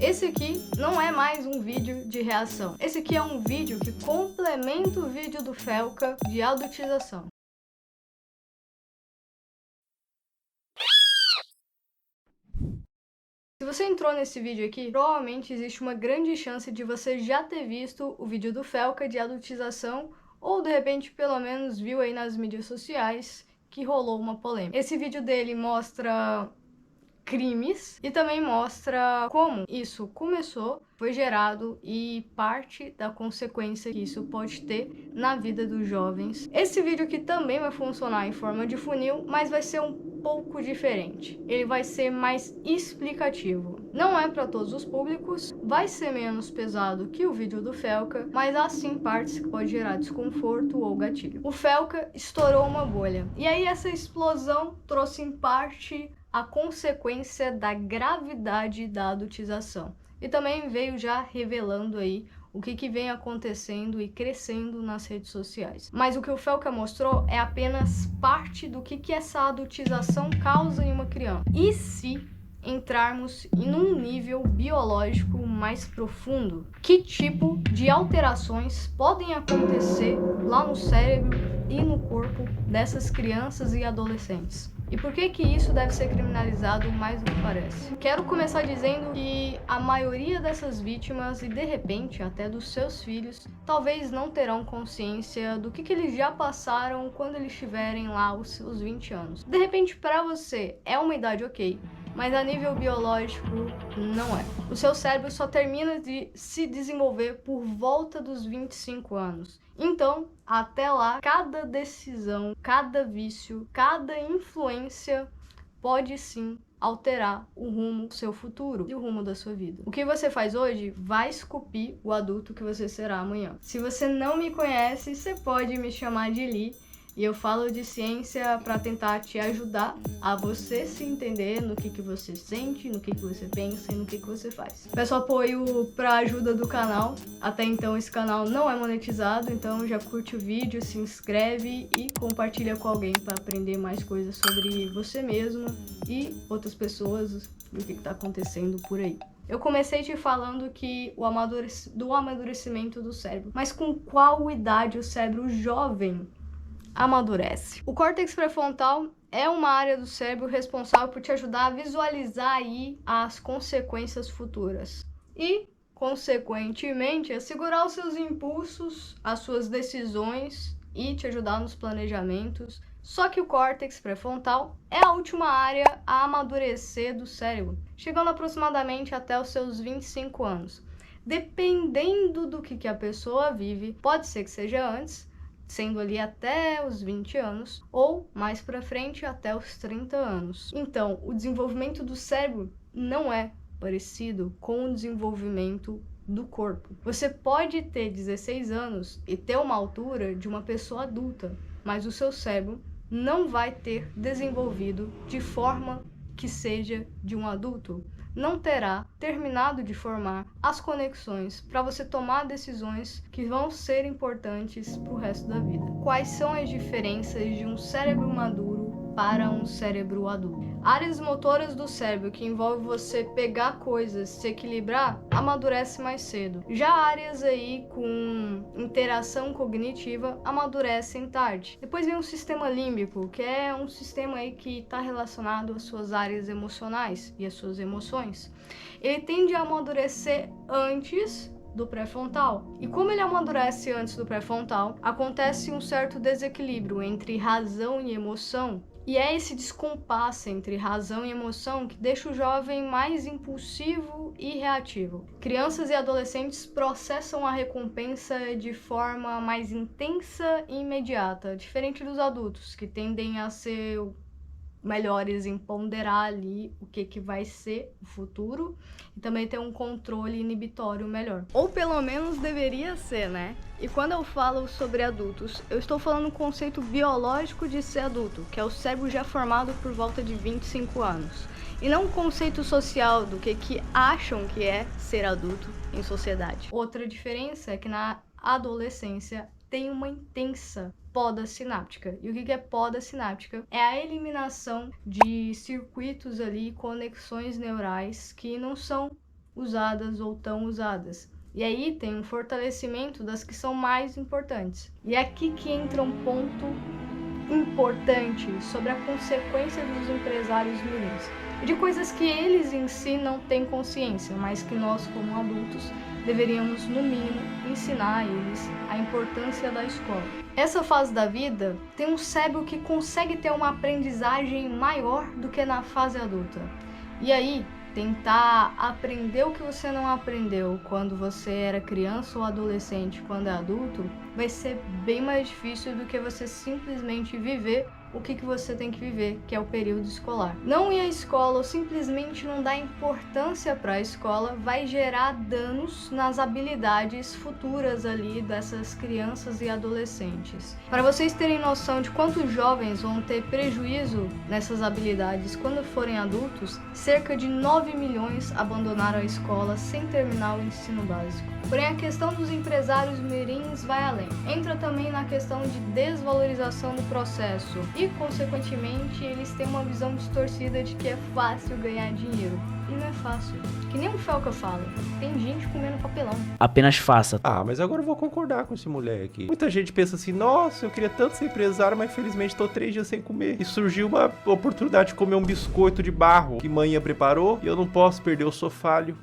Esse aqui não é mais um vídeo de reação. Esse aqui é um vídeo que complementa o vídeo do Felca de adultização. Se você entrou nesse vídeo aqui, provavelmente existe uma grande chance de você já ter visto o vídeo do Felca de adultização ou de repente pelo menos viu aí nas mídias sociais que rolou uma polêmica. Esse vídeo dele mostra crimes e também mostra como isso começou, foi gerado e parte da consequência que isso pode ter na vida dos jovens. Esse vídeo aqui também vai funcionar em forma de funil, mas vai ser um pouco diferente. Ele vai ser mais explicativo. Não é para todos os públicos, vai ser menos pesado que o vídeo do Felca, mas há sim partes que pode gerar desconforto ou gatilho. O Felca estourou uma bolha, e aí essa explosão trouxe em parte a consequência da gravidade da adultização. E também veio já revelando aí o que vem acontecendo e crescendo nas redes sociais. Mas o que o Felca mostrou é apenas parte do que essa adultização causa em uma criança. E se entrarmos em um nível biológico mais profundo? Que tipo de alterações podem acontecer lá no cérebro e no corpo dessas crianças e adolescentes? E por que isso deve ser criminalizado mais do que parece? Quero começar dizendo que a maioria dessas vítimas, e de repente até dos seus filhos, talvez não terão consciência do que eles já passaram quando eles tiverem lá os seus 20 anos. De repente, para você, é uma idade ok, mas a nível biológico não é. O seu cérebro só termina de se desenvolver por volta dos 25 anos. Então, até lá, cada decisão, cada vício, cada influência pode sim alterar o rumo do seu futuro e o rumo da sua vida. O que você faz hoje vai esculpir o adulto que você será amanhã. Se você não me conhece, você pode me chamar de Li. E eu falo de ciência para tentar te ajudar a você se entender no que você sente, no que você pensa e no que você faz. Peço apoio para ajuda do canal. Até então esse canal não é monetizado, então já curte o vídeo, se inscreve e compartilha com alguém para aprender mais coisas sobre você mesmo e outras pessoas do que está acontecendo por aí. Eu comecei te falando que do amadurecimento do cérebro, mas com qual idade o cérebro jovem amadurece? O córtex pré-frontal é uma área do cérebro responsável por te ajudar a visualizar aí as consequências futuras e, consequentemente, assegurar os seus impulsos, as suas decisões e te ajudar nos planejamentos. Só que o córtex pré-frontal é a última área a amadurecer do cérebro, chegando aproximadamente até os seus 25 anos. Dependendo do que a pessoa vive, pode ser que seja antes, sendo ali até os 20 anos, ou mais para frente até os 30 anos. Então, o desenvolvimento do cérebro não é parecido com o desenvolvimento do corpo. Você pode ter 16 anos e ter uma altura de uma pessoa adulta, mas o seu cérebro não vai ter desenvolvido de forma que seja de um adulto. Não terá terminado de formar as conexões para você tomar decisões que vão ser importantes para o resto da vida. Quais são as diferenças de um cérebro maduro para um cérebro adulto? Áreas motoras do cérebro que envolvem você pegar coisas, se equilibrar, amadurece mais cedo. Já áreas aí com interação cognitiva amadurecem tarde. Depois vem o sistema límbico, que é um sistema aí que está relacionado às suas áreas emocionais e às suas emoções. Ele tende a amadurecer antes do pré-frontal. E como ele amadurece antes do pré-frontal, acontece um certo desequilíbrio entre razão e emoção. E é esse descompasso entre razão e emoção que deixa o jovem mais impulsivo e reativo. Crianças e adolescentes processam a recompensa de forma mais intensa e imediata, diferente dos adultos, que tendem a ser melhores em ponderar ali o que vai ser o futuro e também ter um controle inibitório melhor. Ou pelo menos deveria ser, né? E quando eu falo sobre adultos, eu estou falando o conceito biológico de ser adulto, que é o cérebro já formado por volta de 25 anos. E não o conceito social do que acham que é ser adulto em sociedade. Outra diferença é que na adolescência tem uma intensa poda sináptica. E o que é poda sináptica? É a eliminação de circuitos ali, conexões neurais que não são usadas ou tão usadas. E aí tem um fortalecimento das que são mais importantes. E é aqui que entra um ponto importante sobre a consequência dos empresários mirins. E de coisas que eles em si não têm consciência, mas que nós, como adultos, deveríamos, no mínimo, ensinar a eles a importância da escola. Essa fase da vida tem um cérebro que consegue ter uma aprendizagem maior do que na fase adulta. E aí, tentar aprender o que você não aprendeu quando você era criança ou adolescente, quando é adulto, vai ser bem mais difícil do que você simplesmente viver o que você tem que viver, que é o período escolar. Não ir à escola ou simplesmente não dar importância para a escola vai gerar danos nas habilidades futuras ali dessas crianças e adolescentes. Para vocês terem noção de quantos jovens vão ter prejuízo nessas habilidades quando forem adultos, cerca de 9 milhões abandonaram a escola sem terminar o ensino básico. Porém, a questão dos empresários mirins vai além. Entra também na questão de desvalorização do processo e, consequentemente, eles têm uma visão distorcida de que é fácil ganhar dinheiro. E não é fácil. Que nem o Felca fala, tem gente comendo papelão. Apenas faça. Ah, mas agora eu vou concordar com esse moleque. Muita gente pensa assim, nossa, eu queria tanto ser empresário, mas infelizmente tô 3 dias sem comer. E surgiu uma oportunidade de comer um biscoito de barro que manhã preparou e eu não posso perder, eu sou falho.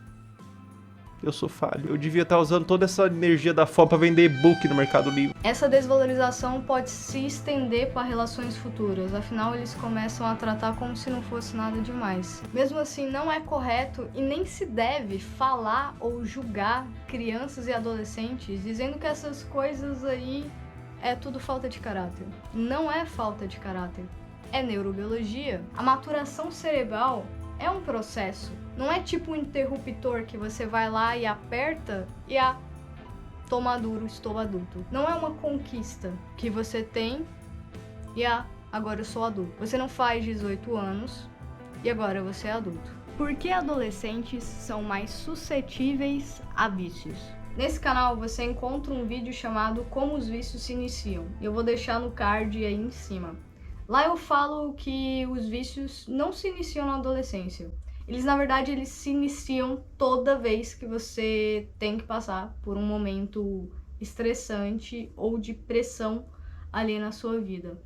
Eu sou falho. Eu devia estar usando toda essa energia da fome para vender e-book no Mercado Livre. Essa desvalorização pode se estender para relações futuras, afinal eles começam a tratar como se não fosse nada demais. Mesmo assim, não é correto e nem se deve falar ou julgar crianças e adolescentes dizendo que essas coisas aí é tudo falta de caráter. Não é falta de caráter, é neurobiologia. A maturação cerebral é um processo. Não é tipo um interruptor que você vai lá e aperta e tô maduro, estou adulto. Não é uma conquista que você tem e agora eu sou adulto. Você não faz 18 anos e agora você é adulto. Por que adolescentes são mais suscetíveis a vícios? Nesse canal você encontra um vídeo chamado Como os Vícios se Iniciam. Eu vou deixar no card aí em cima. Lá eu falo que os vícios não se iniciam na adolescência. Eles, na verdade, eles se iniciam toda vez que você tem que passar por um momento estressante ou de pressão ali na sua vida.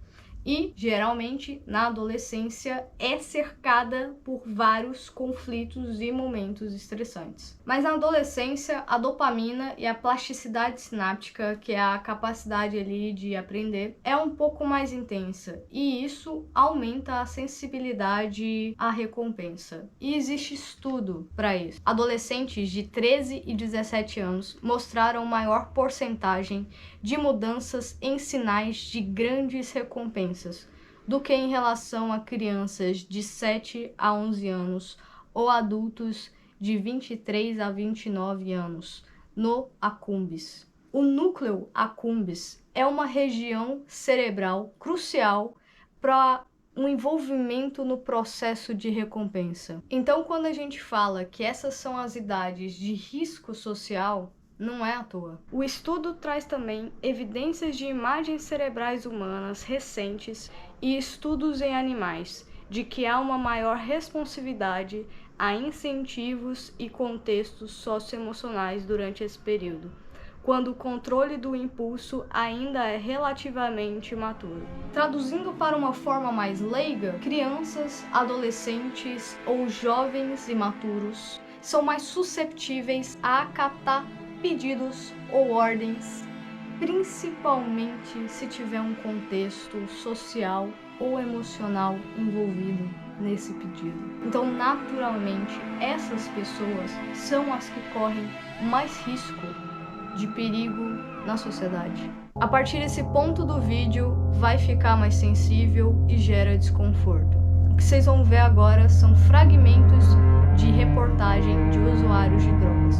E, geralmente, na adolescência, é cercada por vários conflitos e momentos estressantes. Mas na adolescência, a dopamina e a plasticidade sináptica, que é a capacidade ali de aprender, é um pouco mais intensa. E isso aumenta a sensibilidade à recompensa. E existe estudo para isso. Adolescentes de 13 e 17 anos mostraram maior porcentagem de mudanças em sinais de grandes recompensas do que em relação a crianças de 7 a 11 anos ou adultos de 23 a 29 anos no accumbens. O núcleo accumbens é uma região cerebral crucial para um envolvimento no processo de recompensa. Então, quando a gente fala que essas são as idades de risco social, não é à toa. O estudo traz também evidências de imagens cerebrais humanas recentes e estudos em animais, de que há uma maior responsividade a incentivos e contextos socioemocionais durante esse período, quando o controle do impulso ainda é relativamente imaturo. Traduzindo para uma forma mais leiga, crianças, adolescentes ou jovens imaturos são mais susceptíveis a acatar pedidos ou ordens, principalmente se tiver um contexto social ou emocional envolvido nesse pedido. Então, naturalmente, essas pessoas são as que correm mais risco de perigo na sociedade. A partir desse ponto do vídeo, vai ficar mais sensível e gera desconforto. O que vocês vão ver agora são fragmentos de reportagem de usuários de drogas.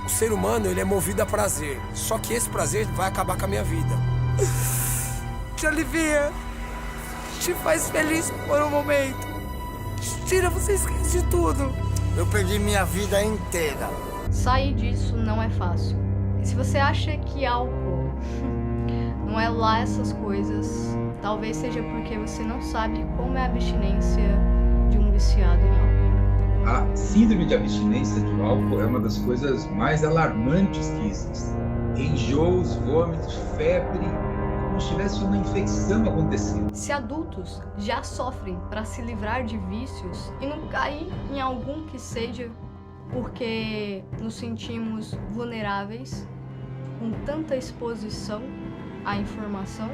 O ser humano, ele é movido a prazer, só que esse prazer vai acabar com a minha vida. Te alivia, te faz feliz por um momento. Tira, você esquece de tudo. Eu perdi minha vida inteira. Sair disso não é fácil. E se você acha que álcool não é lá essas coisas, talvez seja porque você não sabe como é a abstinência de um viciado em álcool. A síndrome de abstinência de álcool é uma das coisas mais alarmantes que existem. Enjoos, vômitos, febre, como se tivesse uma infecção acontecendo. Se adultos já sofrem para se livrar de vícios e não cair em algum que seja porque nos sentimos vulneráveis com tanta exposição à informação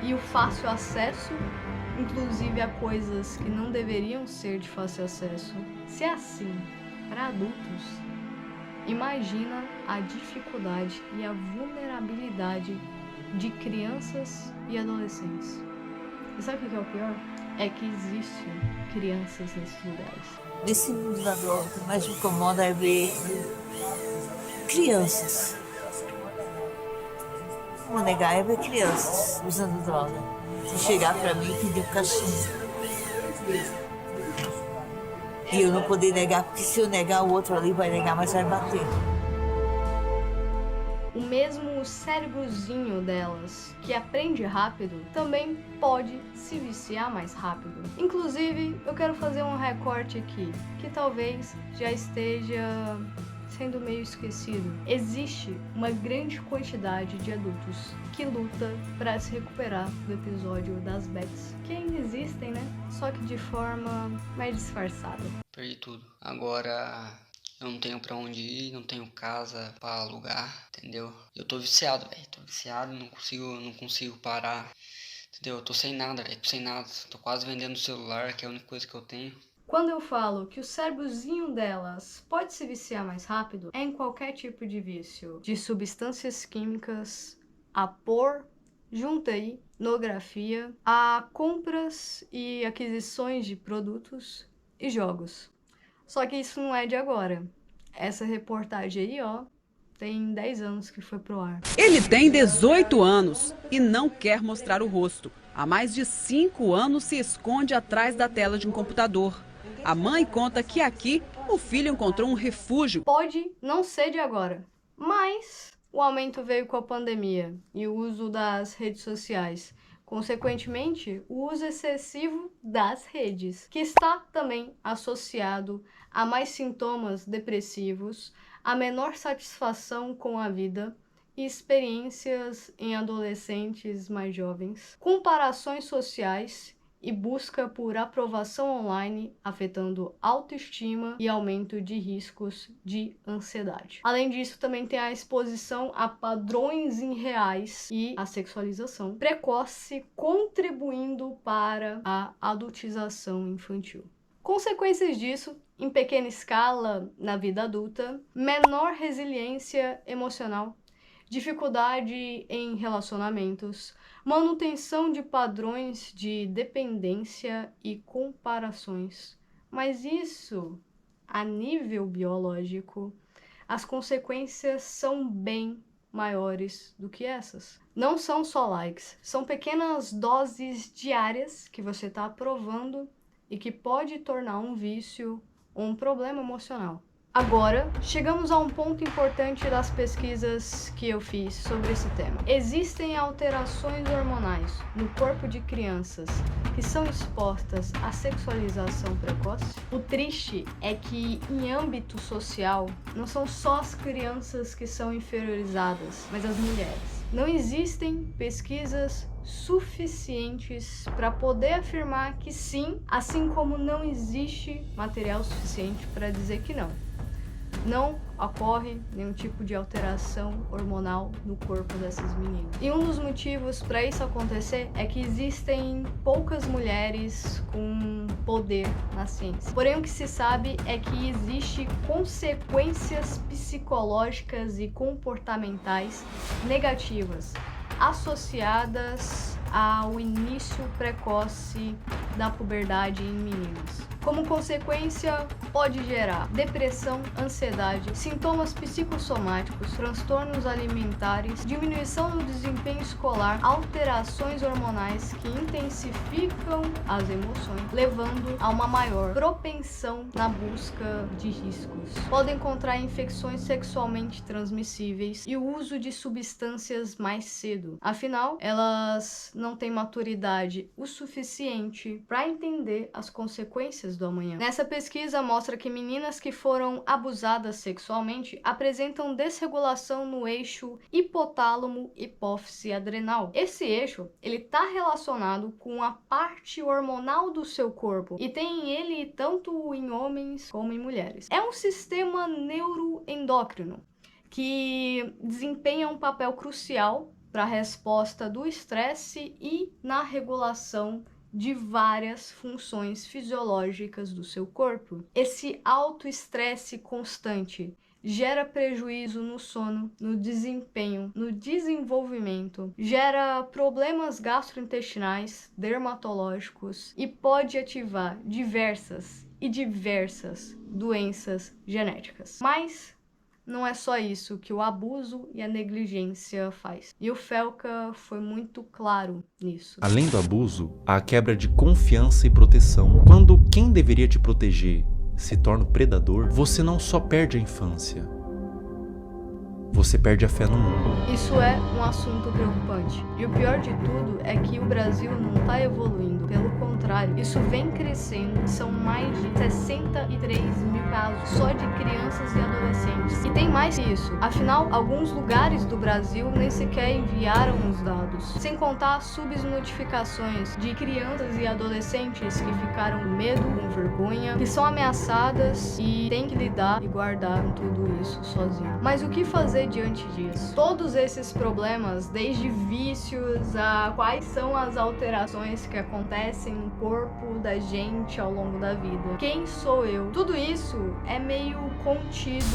e o fácil acesso, inclusive a coisas que não deveriam ser de fácil acesso. Se é assim para adultos, imagina a dificuldade e a vulnerabilidade de crianças e adolescentes. E sabe o que é o pior? É que existem crianças nesses lugares. Nesse mundo da droga, o que mais me incomoda é ver crianças. Não vou negar, é ver crianças usando droga. Se chegar pra mim e pedir um cachimbo. E eu não poder negar, porque se eu negar, o outro ali vai negar, mas vai bater. O mesmo cérebrozinho delas, que aprende rápido, também pode se viciar mais rápido. Inclusive, eu quero fazer um recorte aqui, que talvez já esteja sendo meio esquecido. Existe uma grande quantidade de adultos que luta para se recuperar do episódio das bets, que ainda existem, né? Só que de forma mais disfarçada. Perdi tudo. Agora eu não tenho pra onde ir, não tenho casa pra alugar, entendeu? Eu tô viciado, velho. Tô viciado, não consigo parar. Entendeu? Eu tô sem nada, velho. Tô sem nada. Tô quase vendendo o celular, que é a única coisa que eu tenho. Quando eu falo que o cérebrozinho delas pode se viciar mais rápido, é em qualquer tipo de vício. De substâncias químicas, a pôr, junta aí, nografia, a compras e aquisições de produtos e jogos. Só que isso não é de agora. Essa reportagem aí, ó, tem 10 anos que foi pro ar. Ele tem 18 anos e não quer mostrar o rosto. Há mais de 5 anos se esconde atrás da tela de um computador. A mãe conta que aqui o filho encontrou um refúgio. Pode não ser de agora, mas o aumento veio com a pandemia e o uso das redes sociais. Consequentemente, o uso excessivo das redes, que está também associado a mais sintomas depressivos, a menor satisfação com a vida e experiências em adolescentes mais jovens, comparações sociais e busca por aprovação online, afetando autoestima e aumento de riscos de ansiedade. Além disso, também tem a exposição a padrões irreais e a sexualização precoce, contribuindo para a adultização infantil. Consequências disso, em pequena escala na vida adulta, menor resiliência emocional, dificuldade em relacionamentos, manutenção de padrões de dependência e comparações. Mas isso, a nível biológico, as consequências são bem maiores do que essas. Não são só likes, são pequenas doses diárias que você está aprovando e que pode tornar um vício ou um problema emocional. Agora, chegamos a um ponto importante das pesquisas que eu fiz sobre esse tema. Existem alterações hormonais no corpo de crianças que são expostas à sexualização precoce. O triste é que, em âmbito social, não são só as crianças que são inferiorizadas, mas as mulheres. Não existem pesquisas suficientes para poder afirmar que sim, assim como não existe material suficiente para dizer que não. Não ocorre nenhum tipo de alteração hormonal no corpo dessas meninas. E um dos motivos para isso acontecer é que existem poucas mulheres com poder na ciência. Porém, o que se sabe é que existe consequências psicológicas e comportamentais negativas associadas ao início precoce da puberdade em meninos. Como consequência, pode gerar depressão, ansiedade, sintomas psicossomáticos, transtornos alimentares, diminuição do desempenho escolar, alterações hormonais que intensificam as emoções, levando a uma maior propensão na busca de riscos. Podem contrair infecções sexualmente transmissíveis e o uso de substâncias mais cedo. Afinal, elas não têm maturidade o suficiente para entender as consequências Notícias do Amanhã. Nessa pesquisa mostra que meninas que foram abusadas sexualmente apresentam desregulação no eixo hipotálamo-hipófise adrenal. Esse eixo, ele tá relacionado com a parte hormonal do seu corpo e tem ele tanto em homens como em mulheres. É um sistema neuroendócrino que desempenha um papel crucial para a resposta do estresse e na regulação de várias funções fisiológicas do seu corpo. Esse alto estresse constante gera prejuízo no sono, no desempenho, no desenvolvimento, gera problemas gastrointestinais, dermatológicos e pode ativar diversas doenças genéticas. Mas não é só isso que o abuso e a negligência faz. E o Felca foi muito claro nisso. Além do abuso, há a quebra de confiança e proteção. Quando quem deveria te proteger se torna o predador, você não só perde a infância, você perde a fé no mundo. Isso é um assunto preocupante. E o pior de tudo é que o Brasil não está evoluindo. Pelo contrário, isso vem crescendo. São mais de 63 mil casos só de crianças e adolescentes. E tem mais que isso. Afinal, alguns lugares do Brasil nem sequer enviaram os dados. Sem contar as subnotificações de crianças e adolescentes que ficaram com medo, com vergonha, que são ameaçadas e têm que lidar e guardar tudo isso sozinho. Mas o que fazer diante disso? Todos esses problemas, desde vícios a quais são as alterações que acontecem no corpo da gente ao longo da vida. Quem sou eu? Tudo isso é meio contido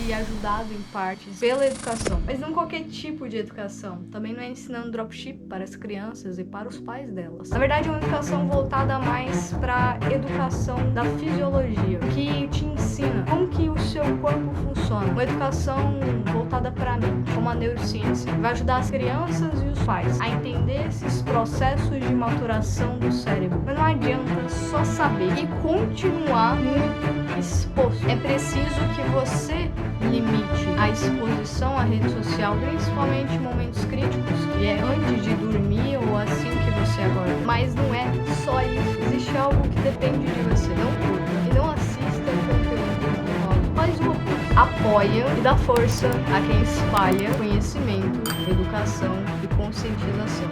e ajudado em partes pela educação. Mas não qualquer tipo de educação. Também não é ensinando dropship para as crianças e para os pais delas. Na verdade, é uma educação voltada mais para educação da fisiologia, que te ensina como que o seu corpo funciona. Uma educação voltada para a mente, como a neurociência. Vai ajudar as crianças e os pais a entender esses processos de maturação do cérebro. Mas não adianta só saber e continuar muito exposto. É preciso que você limite a exposição à rede social, principalmente em momentos críticos, que é antes de dormir ou assim que você acorda. Mas não é só isso. Existe algo que depende de você. Não curta e não assista conteúdo. Faz o oposto. Apoia e dá força a quem espalha conhecimento, educação e conscientização.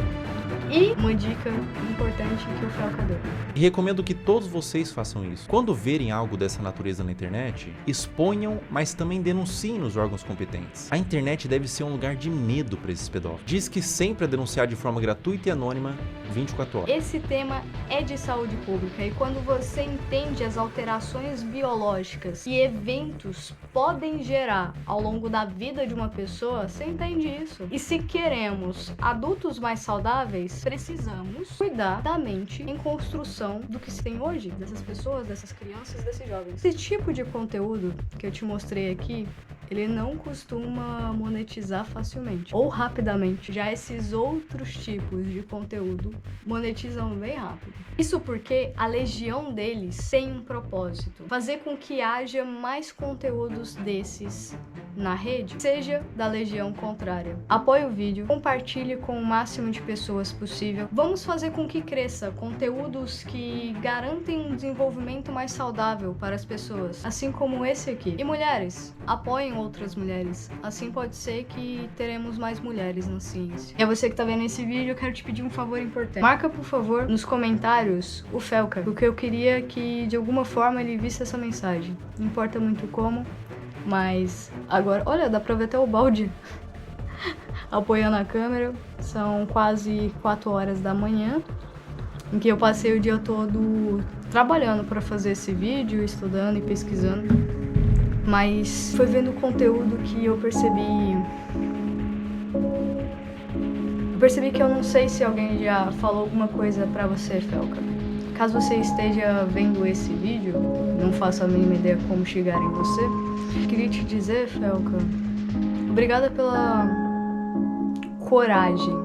E uma dica importante que o Felca deu. E recomendo que todos vocês façam isso. Quando verem algo dessa natureza na internet, exponham, mas também denunciem nos órgãos competentes. A internet deve ser um lugar de medo para esses pedófilos. Diz que sempre a denunciar de forma gratuita e anônima, 24 horas. Esse tema é de saúde pública e quando você entende as alterações biológicas e eventos podem gerar ao longo da vida de uma pessoa, você entende isso. E se queremos adultos mais saudáveis, precisamos cuidar da mente em construção do que se tem hoje, dessas pessoas, dessas crianças, desses jovens. Esse tipo de conteúdo que eu te mostrei aqui, ele não costuma monetizar facilmente ou rapidamente. Já esses outros tipos de conteúdo monetizam bem rápido. Isso porque a legião deles tem um propósito: fazer com que haja mais conteúdos desses na rede, seja da legião contrária. Apoie o vídeo, compartilhe com o máximo de pessoas possível. Vamos fazer com que cresça conteúdos que garantem um desenvolvimento mais saudável para as pessoas, assim como esse aqui. E mulheres, apoiem outras mulheres. Assim pode ser que teremos mais mulheres na ciência. E a você que tá vendo esse vídeo, eu quero te pedir um favor importante. Marca, por favor, nos comentários o Felca, porque eu queria que de alguma forma ele visse essa mensagem. Não importa muito como, mas agora, olha, dá pra ver até o balde apoiando a câmera. São quase 4 horas da manhã, em que eu passei o dia todo trabalhando para fazer esse vídeo, estudando e pesquisando. Mas foi vendo o conteúdo que eu percebi que eu não sei se alguém já falou alguma coisa pra você, Felca. Caso você esteja vendo esse vídeo, não faço a mínima ideia como chegar em você, queria te dizer, Felca, obrigada pela coragem,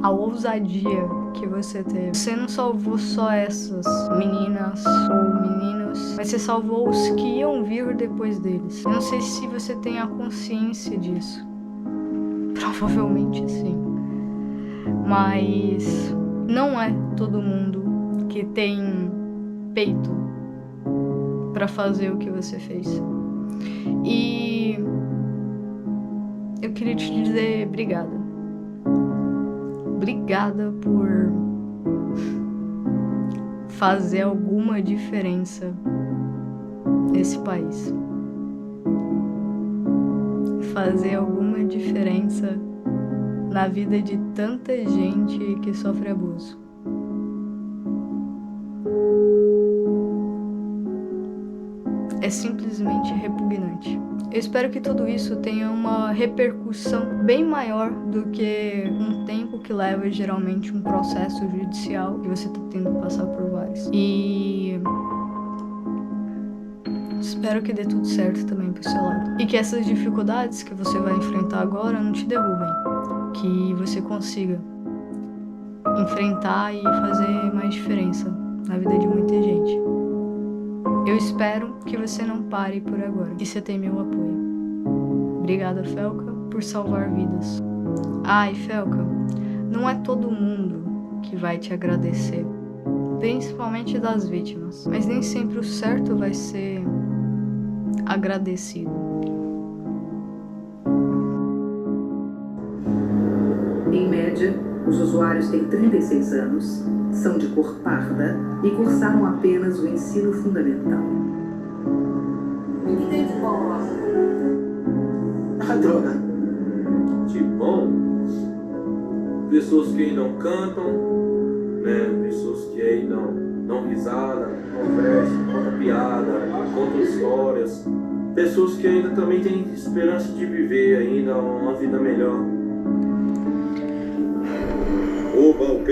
a ousadia que você teve. Você não salvou só essas meninas ou meninos, mas você salvou os que iam vir depois deles. Eu não sei se você tem a consciência disso. Provavelmente sim. Mas não é todo mundo que tem peito para fazer o que você fez. E eu queria te dizer obrigada. Obrigada por fazer alguma diferença nesse país. Fazer alguma diferença na vida de tanta gente que sofre abuso. É simplesmente repugnante. Eu espero que tudo isso tenha uma repercussão bem maior do que um tempo que leva geralmente um processo judicial, que você está tendo que passar por vários. E espero que dê tudo certo também pro seu lado. E que essas dificuldades que você vai enfrentar agora não te derrubem. Que você consiga enfrentar e fazer mais diferença na vida de muita gente. Eu espero que você não pare por agora. E você tem meu apoio. Obrigada, Felca, por salvar vidas. E Felca, não é todo mundo que vai te agradecer. Principalmente das vítimas. Mas nem sempre o certo vai ser agradecido. Em média, os usuários têm 36 anos, são de cor parda e cursaram apenas o ensino fundamental. O que tem de bom lá? A droga. De bom? Pessoas que aí não cantam, né? Pessoas que aí não risada, não vestem, contam piada, contam histórias. Pessoas que ainda também têm esperança de viver ainda uma vida melhor. O balcão.